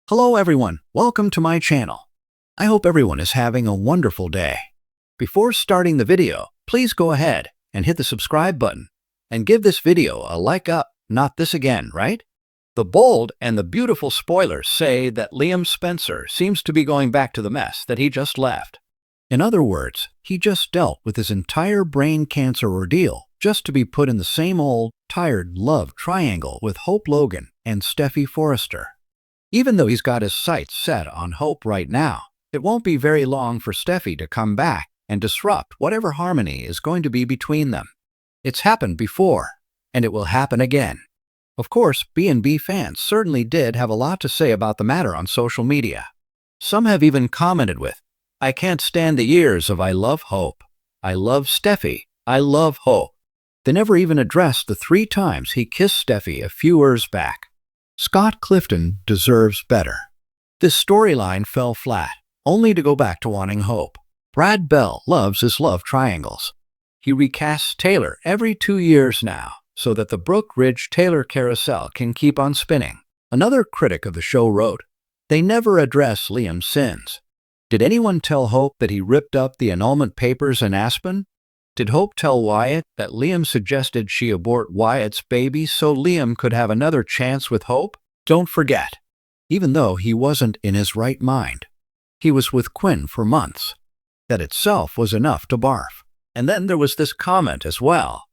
Hello everyone, welcome to my channel. I hope everyone is having a wonderful day. Before starting the video, please go ahead and hit the subscribe button and give this video a like up, not this again, right? The bold and the beautiful spoilers say that Liam Spencer seems to be going back to the mess that he just left. In other words, he just dealt with his entire brain cancer ordeal just to be put in the same old, tired love triangle with Hope Logan and Steffi Forrester. Even though he's got his sights set on Hope right now, it won't be very long for Steffi to come back and disrupt whatever harmony is going to be between them. It's happened before, and it will happen again. Of course, B&B fans certainly did have a lot to say about the matter on social media. Some have even commented with, "I can't stand the years of I love Hope. I love Steffi. I love Hope." They never even addressed the 3 times he kissed Steffi a few years back. Scott Clifton deserves better. This storyline fell flat, only to go back to wanting Hope. Brad Bell loves his love triangles. He recasts Taylor every 2 years now, so that the Brooke Ridge-Taylor carousel can keep on spinning. Another critic of the show wrote, "They never address Liam's sins. Did anyone tell Hope that he ripped up the annulment papers in Aspen? Did Hope tell Wyatt that Liam suggested she abort Wyatt's baby so Liam could have another chance with Hope? Don't forget, even though he wasn't in his right mind, he was with Quinn for months. That itself was enough to barf." And then there was this comment as well.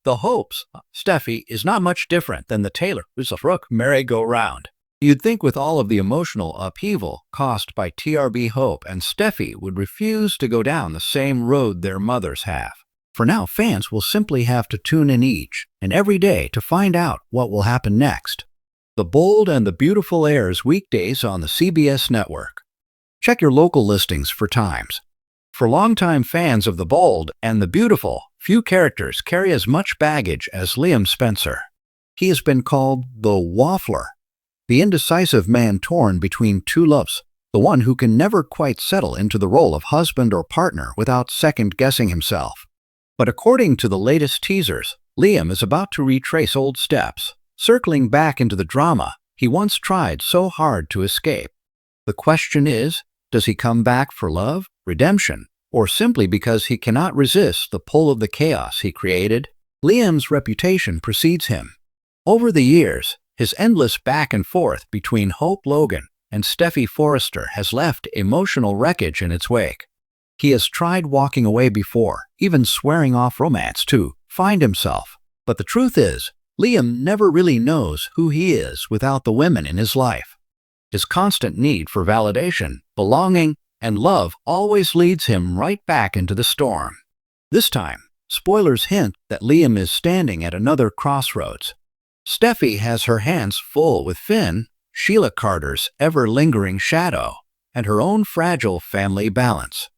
The Hope's Steffi is not much different than the Taylor's Brooke merry-go-round. You'd think with all of the emotional upheaval caused by TRB, Hope and Steffi would refuse to go down the same road their mothers have. For now, fans will simply have to tune in each and every day to find out what will happen next. The Bold and the Beautiful airs weekdays on the CBS network. Check your local listings for times. For longtime fans of The Bold and the Beautiful, few characters carry as much baggage as Liam Spencer. He has been called the Waffler, the indecisive man torn between two loves, the one who can never quite settle into the role of husband or partner without second-guessing himself. But according to the latest teasers, Liam is about to retrace old steps, circling back into the drama he once tried so hard to escape. The question is, does he come back for love, redemption, or simply because he cannot resist the pull of the chaos he created? Liam's reputation precedes him. Over the years, his endless back and forth between Hope Logan and Steffi Forrester has left emotional wreckage in its wake. He has tried walking away before, even swearing off romance to find himself. But the truth is, Liam never really knows who he is without the women in his life. His constant need for validation, belonging, and love always leads him right back into the storm. This time, spoilers hint that Liam is standing at another crossroads. Steffi has her hands full with Finn, Sheila Carter's ever-lingering shadow, and her own fragile family balance.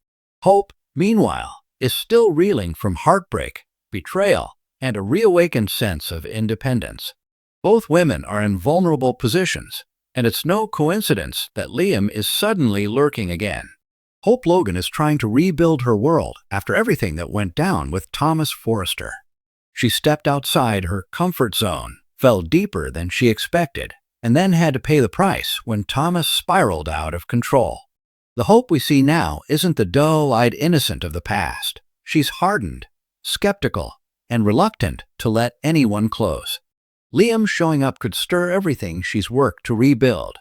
Hope, meanwhile, is still reeling from heartbreak, betrayal, and a reawakened sense of independence. Both women are in vulnerable positions, and it's no coincidence that Liam is suddenly lurking again. Hope Logan is trying to rebuild her world after everything that went down with Thomas Forrester. She stepped outside her comfort zone, fell deeper than she expected, and then had to pay the price when Thomas spiraled out of control. The Hope we see now isn't the dull-eyed innocent of the past. She's hardened, skeptical, and reluctant to let anyone close. Liam showing up could stir everything she's worked to rebuild.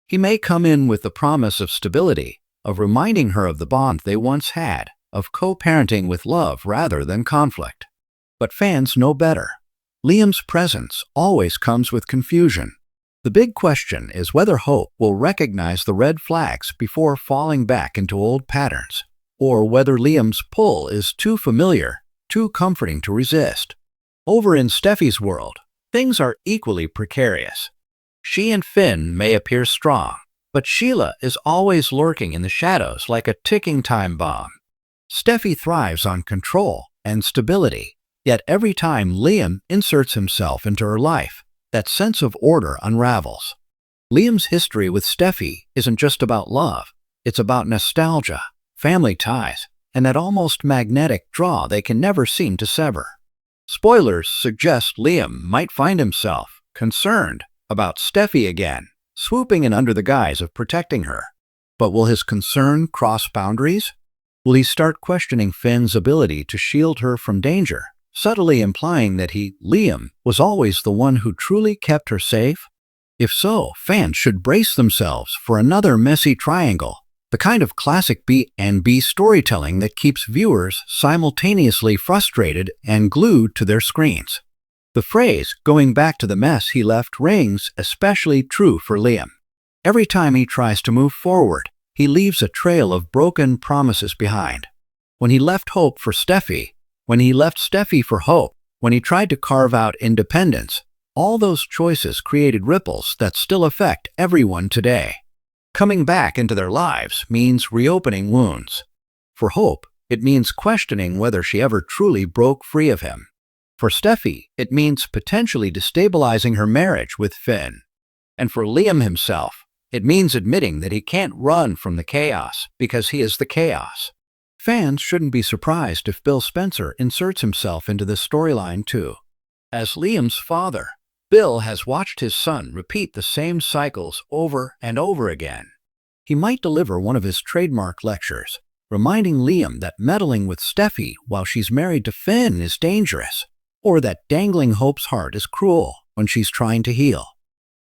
He may come in with the promise of stability, of reminding her of the bond they once had, of co-parenting with love rather than conflict. But fans know better. Liam's presence always comes with confusion. The big question is whether Hope will recognize the red flags before falling back into old patterns, or whether Liam's pull is too familiar, too comforting to resist. Over in Steffi's world, things are equally precarious. She and Finn may appear strong, but Sheila is always lurking in the shadows like a ticking time bomb. Steffi thrives on control and stability, yet every time Liam inserts himself into her life, that sense of order unravels. Liam's history with Steffi isn't just about love. It's about nostalgia, family ties, and that almost magnetic draw they can never seem to sever. Spoilers suggest Liam might find himself concerned about Steffi again, swooping in under the guise of protecting her. But will his concern cross boundaries? Will he start questioning Finn's ability to shield her from danger, subtly implying that Liam, was always the one who truly kept her safe? If so, fans should brace themselves for another messy triangle, the kind of classic B&B storytelling that keeps viewers simultaneously frustrated and glued to their screens. The phrase, "going back to the mess he left," rings especially true for Liam. Every time he tries to move forward, he leaves a trail of broken promises behind. When he left Hope for Steffi, when he left Steffi for Hope, when he tried to carve out independence, all those choices created ripples that still affect everyone today. Coming back into their lives means reopening wounds. For Hope, it means questioning whether she ever truly broke free of him. For Steffi, it means potentially destabilizing her marriage with Finn. And for Liam himself, it means admitting that he can't run from the chaos because he is the chaos. Fans shouldn't be surprised if Bill Spencer inserts himself into this storyline too. As Liam's father, Bill has watched his son repeat the same cycles over and over again. He might deliver one of his trademark lectures, reminding Liam that meddling with Steffi while she's married to Finn is dangerous, or that dangling Hope's heart is cruel when she's trying to heal.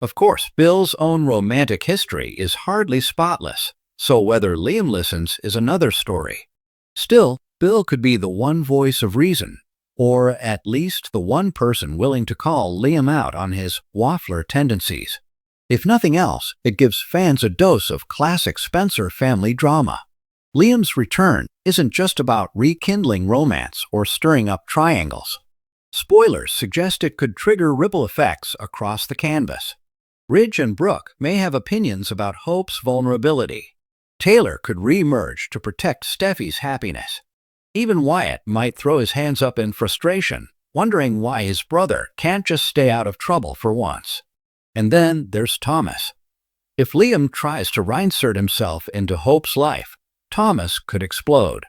Of course, Bill's own romantic history is hardly spotless, so whether Liam listens is another story. Still, Bill could be the one voice of reason, or at least the one person willing to call Liam out on his waffler tendencies. If nothing else, it gives fans a dose of classic Spencer family drama. Liam's return isn't just about rekindling romance or stirring up triangles. Spoilers suggest it could trigger ripple effects across the canvas. Ridge and Brooke may have opinions about Hope's vulnerability. Taylor could re-emerge to protect Steffi's happiness. Even Wyatt might throw his hands up in frustration, wondering why his brother can't just stay out of trouble for once. And then there's Thomas. If Liam tries to reinsert himself into Hope's life, Thomas could explode.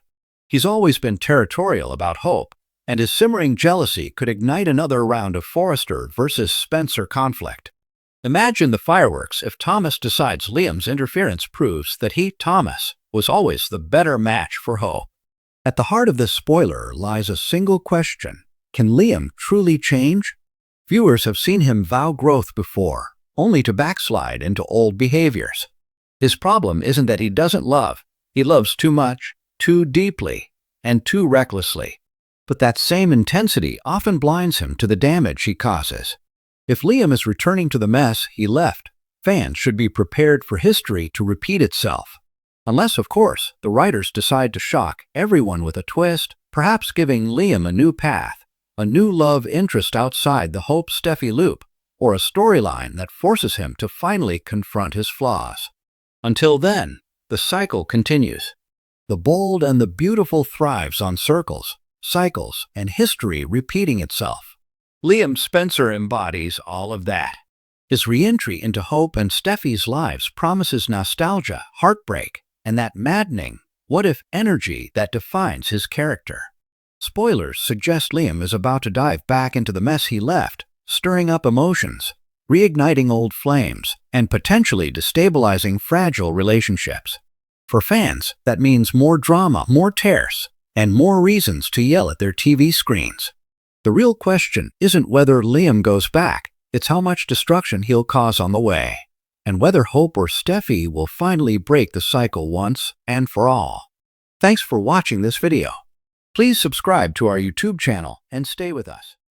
He's always been territorial about Hope, and his simmering jealousy could ignite another round of Forrester versus Spencer conflict. Imagine the fireworks if Thomas decides Liam's interference proves that Thomas, was always the better match for Hope. At the heart of this spoiler lies a single question: can Liam truly change? Viewers have seen him vow growth before, only to backslide into old behaviors. His problem isn't that he doesn't love. He loves too much, too deeply, and too recklessly. But that same intensity often blinds him to the damage he causes. If Liam is returning to the mess he left, fans should be prepared for history to repeat itself. Unless, of course, the writers decide to shock everyone with a twist, perhaps giving Liam a new path, a new love interest outside the Hope-Steffi loop, or a storyline that forces him to finally confront his flaws. Until then, the cycle continues. The bold and the beautiful thrives on circles, cycles, and history repeating itself. Liam Spencer embodies all of that. His re-entry into Hope and Steffi's lives promises nostalgia, heartbreak, and that maddening what-if energy that defines his character. Spoilers suggest Liam is about to dive back into the mess he left, stirring up emotions, reigniting old flames, and potentially destabilizing fragile relationships. For fans, that means more drama, more tears, and more reasons to yell at their TV screens. The real question isn't whether Liam goes back, it's how much destruction he'll cause on the way, and whether Hope or Steffi will finally break the cycle once and for all. Thanks for watching this video. Please subscribe to our YouTube channel and stay with us.